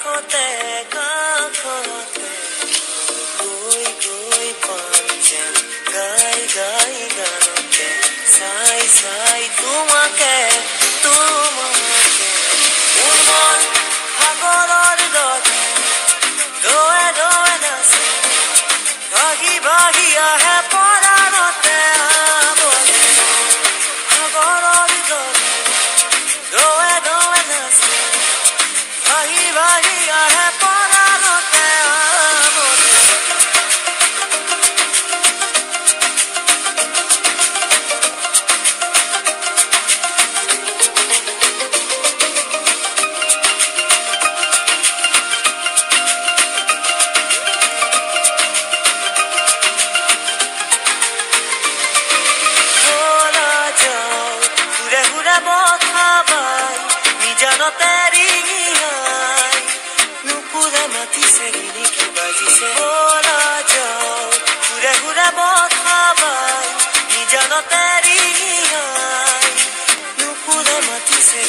কাষতে কাষতে গৈ গৈ পাম যেন গাই গাই গানতে চাই চাই তোমাকে তোমাকে মোৰ মন সাগৰৰ দৰে দোৱে দোৱে নাচে ভাগি ভাগি আহে পৰাণতে আৱৰে সাগৰৰ দৰে দোৱে দোৱে নাচে ভাগি ভাগি আহে পৰাণতে আৱৰে মাতিছে কি বাজিছে বলা যাও ঘুৰে ঘুৰে বথা বাই নিজানতে ৰিঙিয়াই নুপুৰে মাতিছে